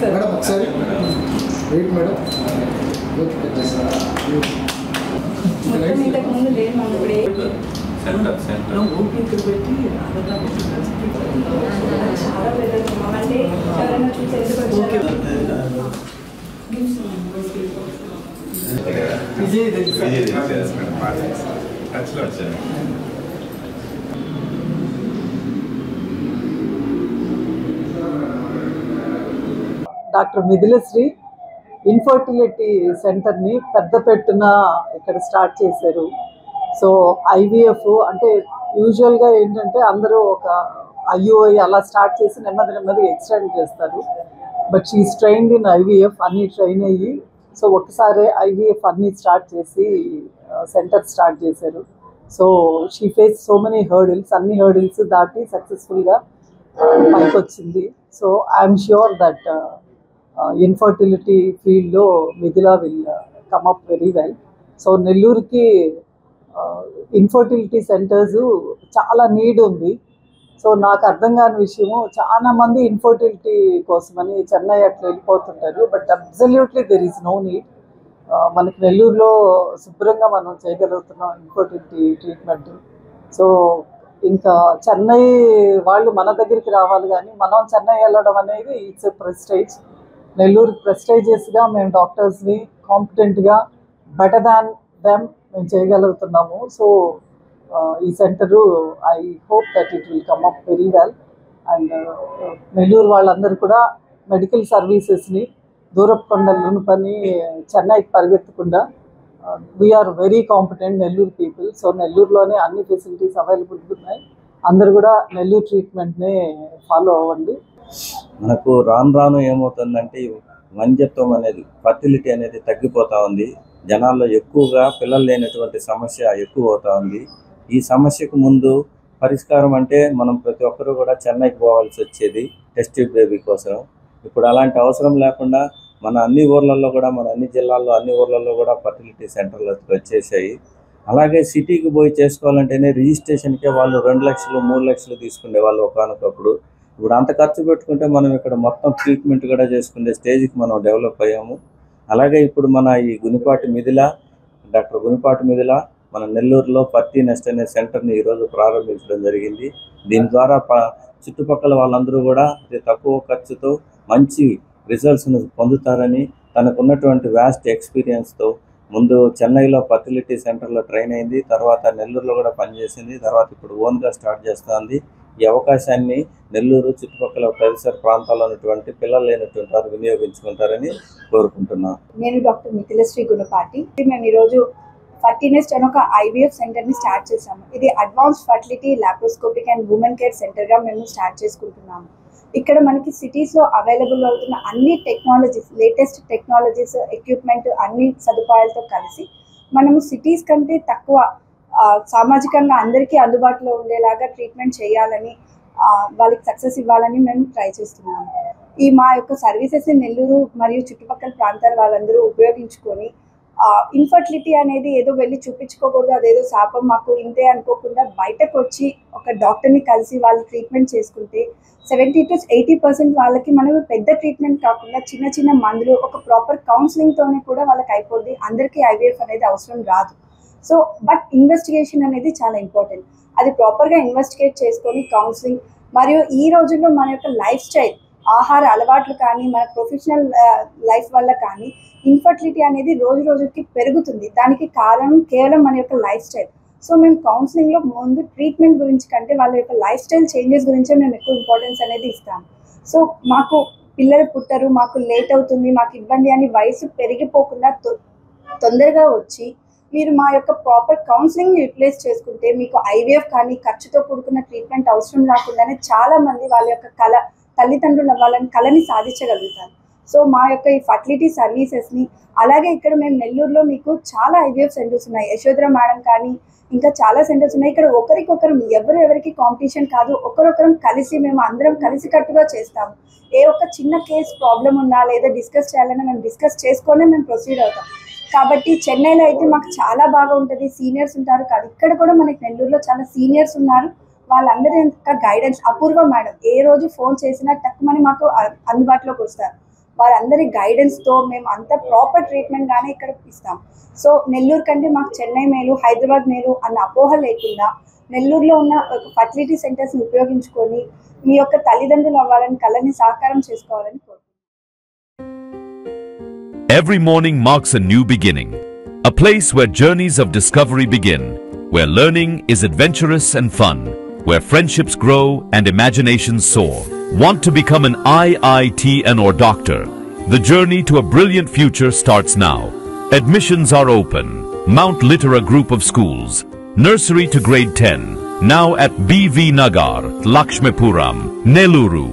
Madam ఒకసారి wait madam. ఇంతకు ముందు లేదు మనం చాలా పెద్ద అంటే ఎవరైనా చూసి డాక్టర్ మిథిలశ్రీ ఇన్ఫర్టిలిటీ సెంటర్ని పెద్దపెట్టున ఇక్కడ స్టార్ట్ చేశారు. సో ఐవీఎఫ్ అంటే యూజువల్గా ఏంటంటే అందరూ ఒక ఐయుఐ అలా స్టార్ట్ చేసి నెమ్మది ఎక్స్టెండ్ చేస్తారు. But she trained in IVF, అన్నీ ట్రైన్ అయ్యి సో ఒకసారి ఐవీఎఫ్ అన్నీ స్టార్ట్ చేసి సెంటర్ స్టార్ట్ చేశారు. So she face so many hurdles, అన్ని హర్డిల్స్ దాటి సక్సెస్ఫుల్గా పైకి వచ్చింది. So I'm sure that infertility ఫీల్డ్లో Mithila will come up very well. So నెల్లూరుకి ఇన్ఫర్టిలిటీ సెంటర్స్ చాలా నీడ్ ఉంది. సో నాకు అర్థం కాని విషయము, చాలా మంది ఇన్ఫర్టిలిటీ కోసమని చెన్నై అట్లా వెళ్ళిపోతుంటారు. But absolutely there is no need. మనకి నెల్లూరులో శుభ్రంగా మనం చేయగలుగుతున్నాం ఇన్ఫర్టిలిటీ ట్రీట్మెంట్. సో ఇంకా చెన్నై వాళ్ళు మన దగ్గరికి రావాలి, కానీ మనం చెన్నై వెళ్ళడం అనేది ఇట్స్ ఎ ప్రెస్టేజ్. నెల్లూరు ప్రెస్టేజియస్గా మేము డాక్టర్స్ని కాంపిటెంట్గా బెటర్ దాన్ దెమ్ మేము చేయగలుగుతున్నాము. సో ఈ centre I hope that it will come up very well. And Nellore వాళ్ళందరూ కూడా మెడికల్ సర్వీసెస్ని దూరపు కొండలను పని చెన్నైకి పరిగెత్తకుండా we are very competent Nellore people. So నెల్లూరులోనే అన్ని ఫెసిలిటీస్ అవైలబుల్ ఉన్నాయి. అందరు కూడా నెల్లూరు ట్రీట్మెంట్ని ఫాలో అవ్వండి. మనకు రాను ఏమవుతుందంటే వంధ్యత్వం అనేది, ఫర్టిలిటీ అనేది తగ్గిపోతూ ఉంది. జనాల్లో ఎక్కువగా పిల్లలు లేనటువంటి సమస్య ఎక్కువ అవుతూ ఉంది. ఈ సమస్యకు ముందు పరిష్కారం అంటే మనం ప్రతి ఒక్కరూ కూడా చెన్నైకి పోవాల్సి వచ్చేది టెస్ట్ ట్యూబ్ బేబీ కోసం. ఇప్పుడు అలాంటి అవసరం లేకుండా మన అన్ని ఊర్లలో కూడా, మన అన్ని జిల్లాల్లో అన్ని ఊర్లలో కూడా ఫర్టిలిటీ సెంటర్లు వచ్చేసాయి. అలాగే సిటీకి పోయి చేసుకోవాలంటేనే రిజిస్ట్రేషన్కే వాళ్ళు 2 లక్షలు 3 లక్షలు తీసుకునే వాళ్ళు ఒకనొకప్పుడు. ఇప్పుడు అంత ఖర్చు పెట్టుకుంటే మనం ఇక్కడ మొత్తం ట్రీట్మెంట్ కూడా చేసుకునే స్టేజ్కి మనం డెవలప్ అయ్యాము. అలాగే ఇప్పుడు మన ఈ డాక్టర్ గునిపాటి మిథిల మన నెల్లూరులో పర్టీ నెస్ట్ అనే సెంటర్ని ఈరోజు ప్రారంభించడం జరిగింది. దీని ద్వారా చుట్టుపక్కల వాళ్ళందరూ కూడా అతి తక్కువ ఖర్చుతో మంచి రిజల్ట్స్ను పొందుతారని, తనకున్నటువంటి వ్యాస్ట్ ఎక్స్పీరియన్స్తో ముందు చెన్నైలో ఫర్టిలిటీ సెంటర్లో ట్రైన్ అయింది, తర్వాత నెల్లూరులో కూడా పనిచేసింది, తర్వాత ఇప్పుడు ఓన్గా స్టార్ట్ చేస్తుంది. ఈ అవకాశాన్ని నెల్లూరు చుట్టుపక్కల పరిసర ప్రాంతాల్లో ఉన్నటువంటి పిల్లలు లేనటువంటి వారు వినియోగించుకుంటారని కోరుకుంటున్నాను. నేను డాక్టర్ మిథిలశ్రీ గుణపాటి. మేము ఈరోజు ఫర్టీనెస్ట్ అని ఒక ఐవీఎఫ్ సెంటర్ని స్టార్ట్ చేసాము. ఇది advanced fertility laparoscopic and women care సెంటర్గా మేము స్టార్ట్ చేసుకుంటున్నాము. ఇక్కడ మనకి సిటీస్లో అవైలబుల్ అవుతున్న అన్ని టెక్నాలజీస్, లేటెస్ట్ టెక్నాలజీస్, ఎక్విప్మెంట్, అన్ని సదుపాయాలతో కలిసి మనము సిటీస్ కంటే తక్కువ సామాజికంగా అందరికీ అందుబాటులో ఉండేలాగా ట్రీట్మెంట్ చేయాలని, వాళ్ళకి సక్సెస్ ఇవ్వాలని మేము ట్రై చేస్తున్నాము. మా యొక్క సర్వీసెస్ని నెల్లూరు మరియు చుట్టుపక్కల ప్రాంతాల వాళ్ళందరూ ఉపయోగించుకొని ఇన్ఫర్టిలిటీ అనేది ఏదో వెళ్ళి చూపించుకోకూడదు, అదేదో శాపం మాకు ఇంతే అనుకోకుండా బయటకు వచ్చి ఒక డాక్టర్ని కలిసి వాళ్ళు ట్రీట్మెంట్ చేసుకుంటే 70 to 80% వాళ్ళకి మనం పెద్ద ట్రీట్మెంట్ కాకుండా చిన్న మందులు, ఒక ప్రాపర్ కౌన్సిలింగ్తోనే కూడా వాళ్ళకి అయిపోద్ది. అందరికీ ఐవీఎఫ్ అనేది అవసరం రాదు. సో బట్ ఇన్వెస్టిగేషన్ అనేది చాలా ఇంపార్టెంట్. అది ప్రాపర్గా ఇన్వెస్టిగేట్ చేసుకొని కౌన్సిలింగ్, మరియు ఈ రోజుల్లో మన యొక్క లైఫ్ స్టైల్, ఆహార అలవాట్లు కానీ, మన ప్రొఫెషనల్ లైఫ్ వల్ల కానీ ఇన్ఫర్టిలిటీ అనేది రోజుకి పెరుగుతుంది. దానికి కారణం కేవలం మన యొక్క లైఫ్ స్టైల్. సో మేము కౌన్సిలింగ్లో ముందు ట్రీట్మెంట్ గురించి కంటే వాళ్ళ యొక్క లైఫ్ స్టైల్ చేంజెస్ గురించే మేము ఎక్కువ ఇంపార్టెన్స్ అనేది ఇస్తాము. సో మాకు పిల్లలు పుట్టరు, మాకు లేట్ అవుతుంది, మాకు ఇబ్బంది అని వయసు పెరిగిపోకుండా తొందరగా వచ్చి మీరు మా యొక్క ప్రాపర్ కౌన్సిలింగ్ యూటిలైజ్ చేసుకుంటే మీకు ఐవీఎఫ్ కానీ ఖర్చుతో కూడుకున్న ట్రీట్మెంట్ అవసరం రాకుండానే చాలామంది వాళ్ళ యొక్క తల్లిదండ్రులు వాళ్ళని కళని సాధించగలుగుతారు. సో మా యొక్క ఈ ఫర్టిలిటీ సర్వీసెస్ని, అలాగే ఇక్కడ మేము నెల్లూరులో మీకు చాలా ఐవీఎఫ్ సెంటర్స్ ఉన్నాయి. యశోధర మేడం కానీ ఇంకా చాలా సెంటర్స్ ఉన్నాయి. ఇక్కడ ఒకరికొకరు ఎవరికి కాంపిటీషన్ కాదు, ఒకరొకరం కలిసి మేము అందరం కలిసికట్టుగా చేస్తాము. ఏ ఒక్క చిన్న కేసు ప్రాబ్లం ఉన్నా లేదా డిస్కస్ చేయాలన్నా మేము డిస్కస్ చేసుకొని మేము ప్రొసీడ్ అవుతాం. కాబట్టి చెన్నైలో అయితే మాకు చాలా బాగా ఉంటుంది, సీనియర్స్ ఉంటారు కాదు, ఇక్కడ కూడా మనకి నెల్లూరులో చాలా సీనియర్స్ ఉన్నారు, వాళ్ళందరి యొక్క గైడెన్స్, అపూర్వ మేడం ఏ రోజు ఫోన్ చేసినా టక్కుమని మాకు అందుబాటులోకి వస్తారు. వాళ్ళందరి గైడెన్స్తో మేము అంత ప్రాపర్ ట్రీట్మెంట్ గానే ఇక్కడ ఇస్తాం. సో నెల్లూరు కంటే మాకు చెన్నై మేలు, హైదరాబాద్ మేలు అన్న అపోహ లేకుండా నెల్లూరులో ఉన్న ఫర్టిలిటీ సెంటర్స్ని ఉపయోగించుకొని మీ యొక్క తల్లిదండ్రులు అవ్వాలని, కళని సాకారం చేసుకోవాలని కోరుకుంటున్నాను. Every morning marks a new beginning, a place where journeys of discovery begin, where learning is adventurous and fun, where friendships grow and imaginations soar. Want to become an IITN or doctor? The journey to a brilliant future starts now. Admissions are open. Mount Litera Group of Schools, Nursery to Grade 10, now at BV Nagar, Lakshmipuram, Nelluru.